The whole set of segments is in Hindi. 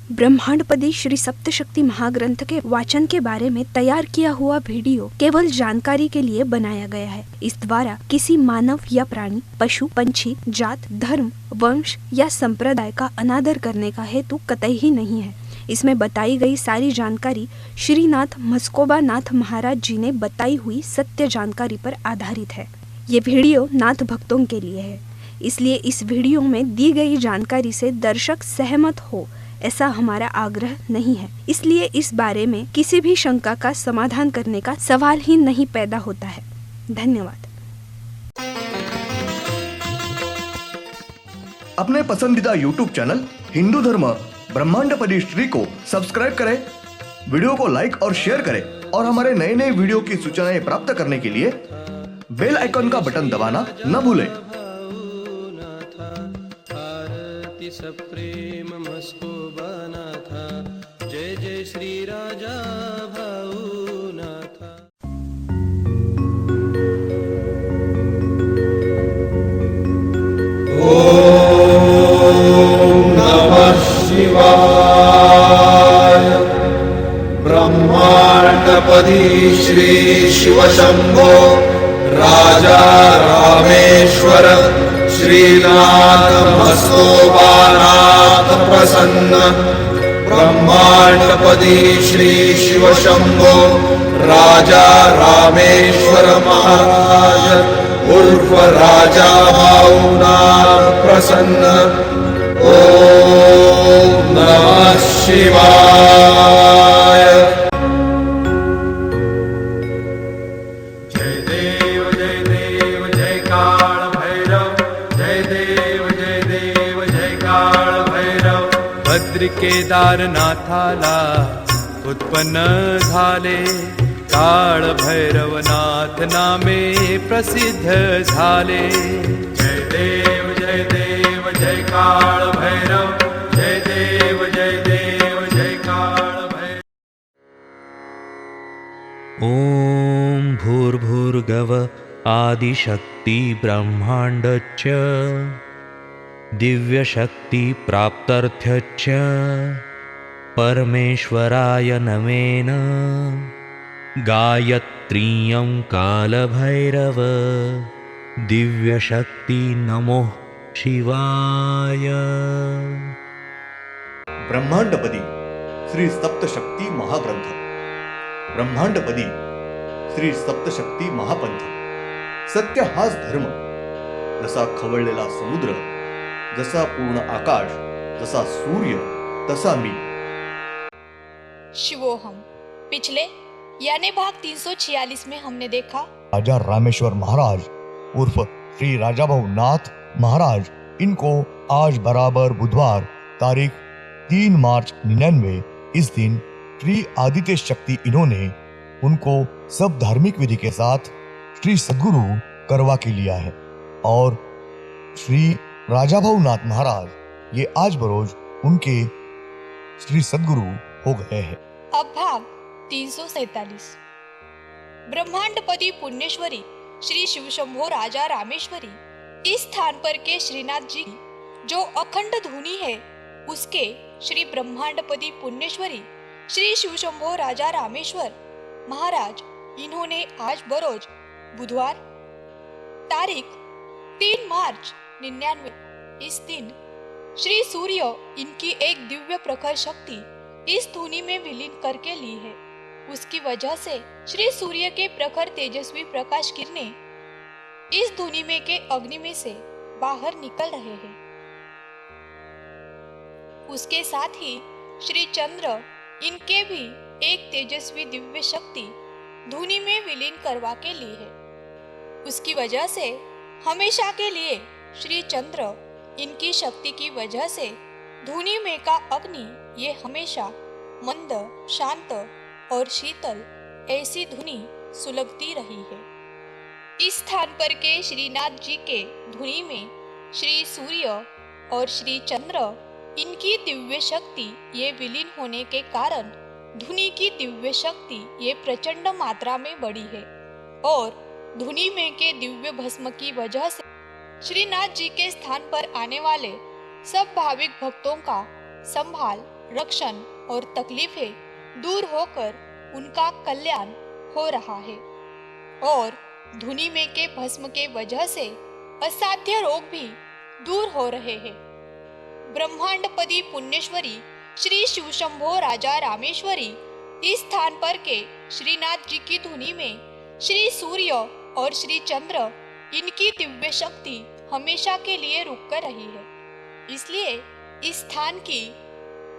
ब्रह्मांडपदी श्री सप्तशक्ति महाग्रंथ के वाचन के बारे में तैयार किया हुआ वीडियो केवल जानकारी के लिए बनाया गया है। इस द्वारा किसी मानव या प्राणी, पशु, पंछी, जात, धर्म, वंश या संप्रदाय का अनादर करने का हेतु कतई ही नहीं है। इसमें बताई गई सारी जानकारी श्रीनाथ मस्कोबा नाथ महाराज जी ने बताई हुई सत्य जानकारी पर आधारित है। ये वीडियो नाथ भक्तों के लिए है, इसलिए इस वीडियो में दी गई जानकारी से दर्शक सहमत हो ऐसा हमारा आग्रह नहीं है। इसलिए इस बारे में किसी भी शंका का समाधान करने का सवाल ही नहीं पैदा होता है। धन्यवाद। अपने पसंदीदा YouTube चैनल हिंदू धर्म ब्रह्मांडपदी श्री को सब्सक्राइब करें, वीडियो को लाइक और शेयर करें और हमारे नए नए वीडियो की सूचनाएं प्राप्त करने के लिए बेल आइकन का बटन दबाना न भूलें। प्रेम मस्कोबा नाथा, जय जय श्री राजा भाऊ नाथा। ओम नमः शिवाय। ब्रह्मांडपदी श्री शिव शंभो राजा रामेश्वर श्रीनाथ मस्कोबानाथ प्रसन्न। ब्रह्मांडपदी श्री शिव शंभो राजा रामेश्वर महाराज उर्फ राजा भाऊनाथ प्रसन्न। ओम नमः शिवाय। जय देव जय देव जय काल भैरव, जय देव जय काल भैरव। भद्र केदारनाथाला उत्पन्न झाले, काळ भैरवनाथ नामे प्रसिद्ध झाले। जय देव जय काल भैरव, जय देव जय काल भैरव। ओम भूर्भुर्गव आदिशक्ति ब्रह्मांडच्च दिव्यशक्ति प्राप्त्यर्थ्यच्च परमेश्वराय नमेन। गायत्रीयं कालभैरव दिव्यशक्ति नमो शिवाय। ब्रह्मांडपदी श्री सप्तशक्ती महाग्रंथ, ब्रह्मांडपदी श्री सप्तशक्ती महापंथ। सत्य हाच धर्म, जसा खवळलेला समुद्र, जसा पूर्ण आकाश, जसा सूर्य, तसा मी। शिवोहम। पिछले यानी भाग 346 में हमने देखा राजा रामेश्वर महाराज उर्फ श्री राजा भाऊनाथ महाराज, इनको आज बराबर बुधवार तारीख 3 मार्च 99 इस दिन श्री आदित्य शक्ति इन्होंने उनको सब धार्मिक विधि के साथ श्री सद्गुरु करवा के लिया है और श्री राजा भाऊनाथ महाराज ये आज बरोज उनके श्री सद्गुरु हो गए हैं। अब भाग 347। ब्रह्मांडपदी पुण्येश्वरी श्री शिवशंभो राजा रामेश्वरी इस स्थान पर के श्रीनाथ जी जो अखंड धुनी है, उसके श्री ब्रह्मांडपदी पुण्येश्वरी श्री शिवशंभो राजा रामेश्वर महाराज इन्होंने आज बरोज बुधवार तारीख 3 मार्च 99 इस दिन श्री सूर्य इनकी एक दिव्य प्रखर शक्ति इस धुनी में विलीन करके ली है। उसकी वजह से श्री सूर्य के प्रखर तेजस्वी प्रकाश किरणें इस धुनी में के अग्नि में से बाहर निकल रहे हैं। उसके साथ ही श्री चंद्र इनके भी एक तेजस्वी दिव्य शक्ति धुनी में विलीन करवा के ली है। उसकी वजह से हमेशा के लिए श्री चंद्र इनकी शक्ति की वजह से धुनी में का अग्नि ये हमेशा मंद, शांत और शीतल ऐसी धुनी सुलगती रही है। इस स्थान पर के श्रीनाथ जी के धुनी में श्री सूर्य और श्री चंद्र इनकी दिव्य शक्ति ये विलीन होने के कारण धुनी की दिव्य शक्ति ये प्रचंड मात्रा में बढ़ी है और धुनी में के दिव्य भस्म की वजह से श्रीनाथ जी के स्थान पर आने वाले सब भाविक भक्तों का संभाल रक्षण और तकलीफें दूर होकर उनका कल्याण हो रहा है और धुनी में के भस्म के वजह से असाध्य रोग भी दूर हो रहे हैं। ब्रह्मांडपदी पुण्येश्वरी श्री शिवशंभो राजा रामेश्वरी इस स्थान पर के श्रीनाथ जी की धुनी में श्री सूर्य और श्री चंद्र इनकी दिव्य शक्ति हमेशा के लिए रुक कर रही है, इसलिए इस स्थान की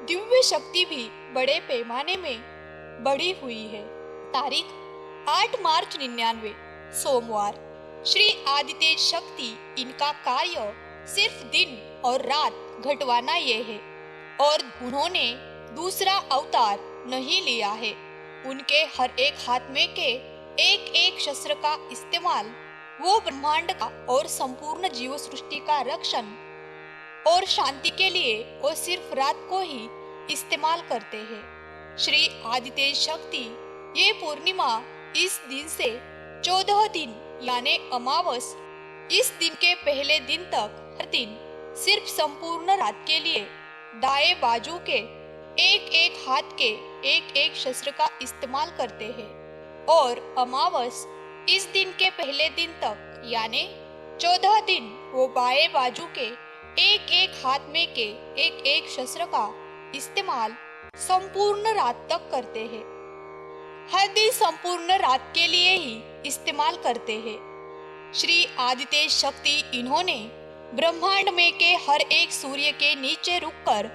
दिव्य शक्ति भी बड़े पैमाने में बढ़ी हुई है। तारीख 8 मार्च 99 सोमवार। श्री आदितेज शक्ति इनका कार्य सिर्फ दिन और रात घटवाना ये है और उन्होंने दूसरा अवतार नहीं लिया है। उनके हर एक हाथ में के एक एक शस्त्र का इस्तेमाल वो ब्रह्मांड का और संपूर्ण जीव सृष्टि का रक्षण और शांति के लिए वो सिर्फ रात को ही इस्तेमाल करते हैं। श्री आदितेज शक्ति ये पूर्णिमा इस दिन से 14 दिन यानी अमावस इस दिन के पहले दिन तक हर दिन सिर्फ संपूर्ण रात के लिए दाएं बाजू के एक एक हाथ के एक एक शस्त्र का इस्तेमाल करते हैं और अमावस इस दिन के पहले दिन तक यानी 14 दिन वो बाएं बाजू के एक एक हाथ में के एक एक शस्त्र का इस्तेमाल संपूर्ण रात तक करते हैं। हर दिन संपूर्ण रात के लिए ही इस्तेमाल करते हैं। श्री आदितेज शक्ति इन्होंने ब्रह्मांड में के हर एक सूर्य के नीचे रुककर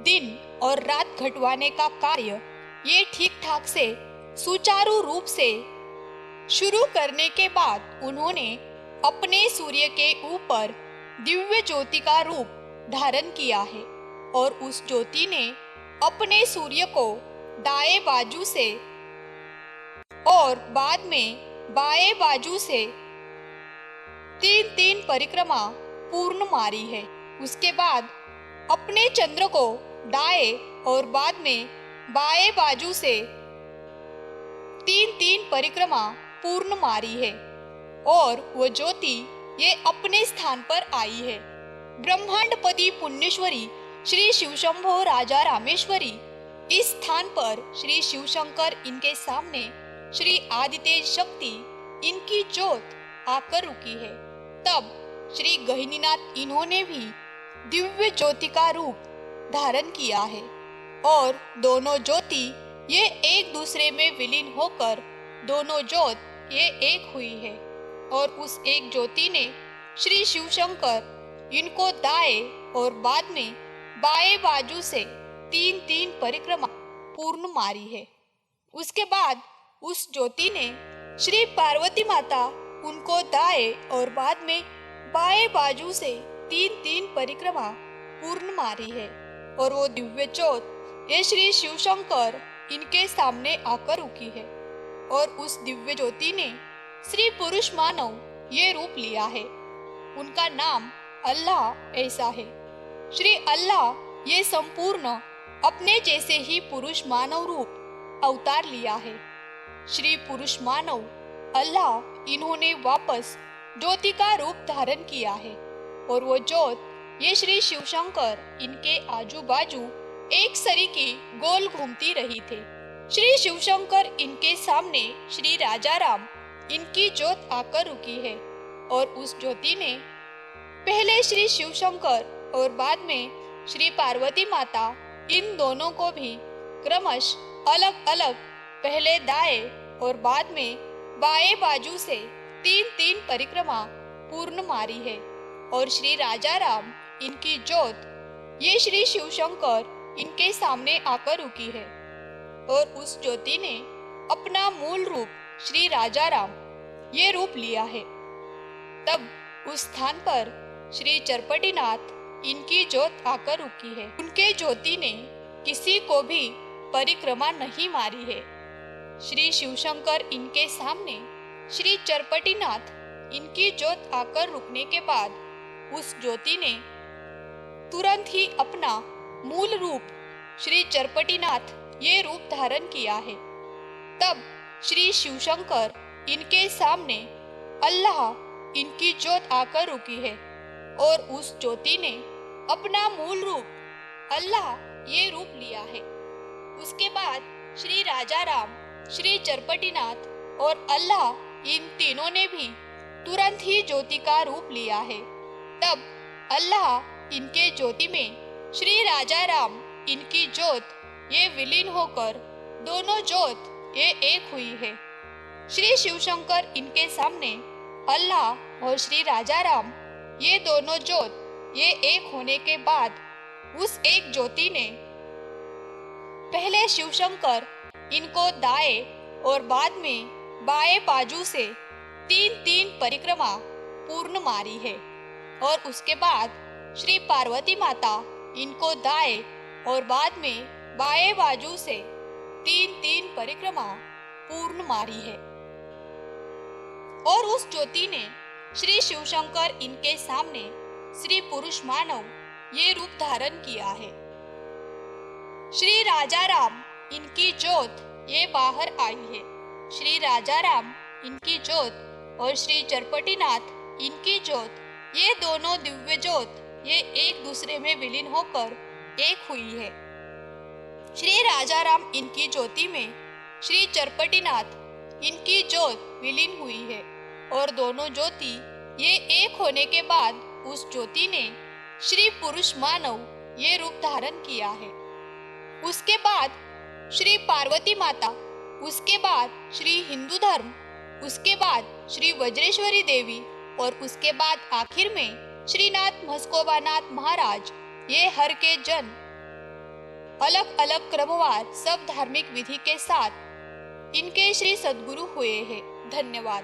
दिन और रात घटवाने का कार्य ये ठीक ठाक से सुचारू रूप से शुरू करने के बाद उन्होंने अपने सूर्य के ऊपर दिव्य ज्योति का रूप धारण किया है और उस ज्योति ने अपने सूर्य को दाएं बाजू से और बाद में बाएं बाजू से 3-3 परिक्रमा पूर्ण मारी है। उसके बाद अपने चंद्र को दाएं और बाद में बाएं बाजू से 3-3 परिक्रमा पूर्ण मारी है और वो ज्योति ये अपने स्थान पर आई है। ब्रह्मांडपदी पुण्येश्वरी श्री शिवशंभो राजा रामेश्वरी इस स्थान पर श्री शिवशंकर इनके सामने श्री आदितेज शक्ति इनकी ज्योत आकर रुकी है। तब श्री गहिनीनाथ इन्होंने भी दिव्य ज्योति का रूप धारण किया है और दोनों ज्योति ये एक दूसरे में विलीन होकर दोनों ज्योत ये एक हुई है और उस एक ज्योति ने श्री शिवशंकर इनको दाएं और बाद में बाएं बाजू से 3-3 परिक्रमा पूर्ण मारी है। उसके बाद उस ज्योति ने श्री पार्वती माता उनको दाएं और बाद में बाएं बाजू से 3-3 परिक्रमा पूर्ण मारी है और वो दिव्य ज्योत ये श्री शिवशंकर इनके सामने आकर रुकी है और उस दिव्य ज्योति ने श्री पुरुष मानव ये रूप लिया है। उनका नाम अल्लाह ऐसा है। श्री अल्लाह ये संपूर्ण अपने जैसे ही पुरुष मानव रूप अवतार लिया है। श्री पुरुष मानव अल्लाह इन्होंने वापस ज्योति का रूप धारण किया है और वो ज्योत ये श्री शिवशंकर इनके आजू बाजू एक सरी की गोल घूमती रही थे। श्री शिवशंकर इनके सामने श्री राजा राम इनकी ज्योत आकर रुकी है और उस ज्योति ने पहले श्री शिवशंकर और बाद में श्री पार्वती माता इन दोनों को भी क्रमश अलग अलग पहले दाएं और बाद में बाएं बाजू से 3-3 परिक्रमा पूर्ण मारी है और श्री राजा राम इनकी ज्योत ये श्री शिवशंकर इनके सामने आकर रुकी है और उस ज्योति ने अपना मूल रूप श्री राजा राम ये रूप लिया है। तब उस स्थान पर श्री चरपटीनाथ इनकी ज्योत आकर रुकी है। उनके ज्योति ने किसी को भी परिक्रमा नहीं मारी है। श्री शिवशंकर इनके सामने श्री चरपटीनाथ इनकी ज्योत आकर रुकने के बाद उस ज्योति ने तुरंत ही अपना मूल रूप श्री चरपटीनाथ ये रूप धारण किया है। तब श्री शिवशंकर इनके सामने अल्लाह इनकी ज्योत आकर रुकी है और उस ज्योति ने अपना मूल रूप अल्लाह ये रूप लिया है। श्री राजा राम, श्री चरपटीनाथ और अल्लाह इन तीनों ने भी तुरंत ही ज्योति का रूप लिया है। तब अल्लाह इनके ज्योति में, श्री राजा राम इनकी ज्योत ये विलीन होकर दोनों ज्योत ये एक हुई है। श्री शिवशंकर इनके सामने, अल्लाह और श्री राजा राम ये दोनों ज्योत ये एक होने के बाद उस एक ज्योति ने पहले शिवशंकर इनको दाएं और बाद में बाएं बाजू से 3-3 परिक्रमा पूर्ण मारी है और उसके बाद श्री पार्वती माता इनको दाएं और बाद में बाएं बाजू से 3-3 परिक्रमा पूर्ण मारी है। और उस ज्योति ने श्री शिवशंकर इनके सामने श्री पुरुष मानव ये रूप धारण किया है। श्री राजा राम इनकी ज्योत ये बाहर आई है। श्री राजा राम इनकी ज्योत और श्री चरपटीनाथ इनकी ज्योत ये दोनों दिव्य ज्योत ये एक दूसरे में विलीन होकर एक हुई है। श्री राजा राम इनकी ज्योति में श्री चरपटीनाथ इनकी ज्योत विलीन हुई है और दोनों ज्योति ये एक होने के बाद उस ज्योति ने श्री पुरुष मानव ये रूप धारण किया है। उसके बाद श्री पार्वती माता, उसके बाद श्री हिंदू धर्म, उसके बाद श्री वज्रेश्वरी देवी और उसके बाद आखिर में श्रीनाथ मस्कोबानाथ महाराज ये हर के जन अलग अलग क्रमवार सब धार्मिक विधि के साथ इनके श्री सद्गुरु हुए हैं। धन्यवाद।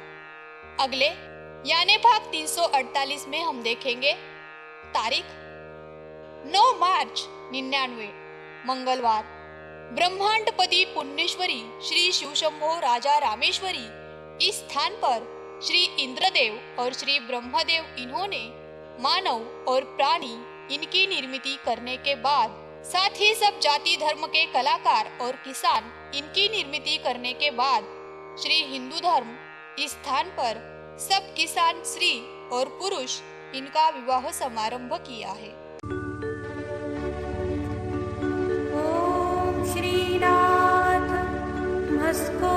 अगले यानी भाग 348 में हम देखेंगे तारीख 9 मार्च 99 मंगलवार, ब्रह्मांडपति पुण्येश्वरी श्री शिवशंभो राजा रामेश्वरी इस स्थान पर श्री इंद्रदेव और श्री ब्रह्मदेव इन्होंने मानव और प्राणी इनकी निर्मिति करने के बाद साथ ही सब जाति धर्म के कलाकार और किसान इनकी निर्मिति करने के बाद श्री हिंदू धर्म इस स्थान पर सब किसान स्त्री और पुरुष इनका विवाह समारंभ किया है। ओम श्रीनाथ मस्को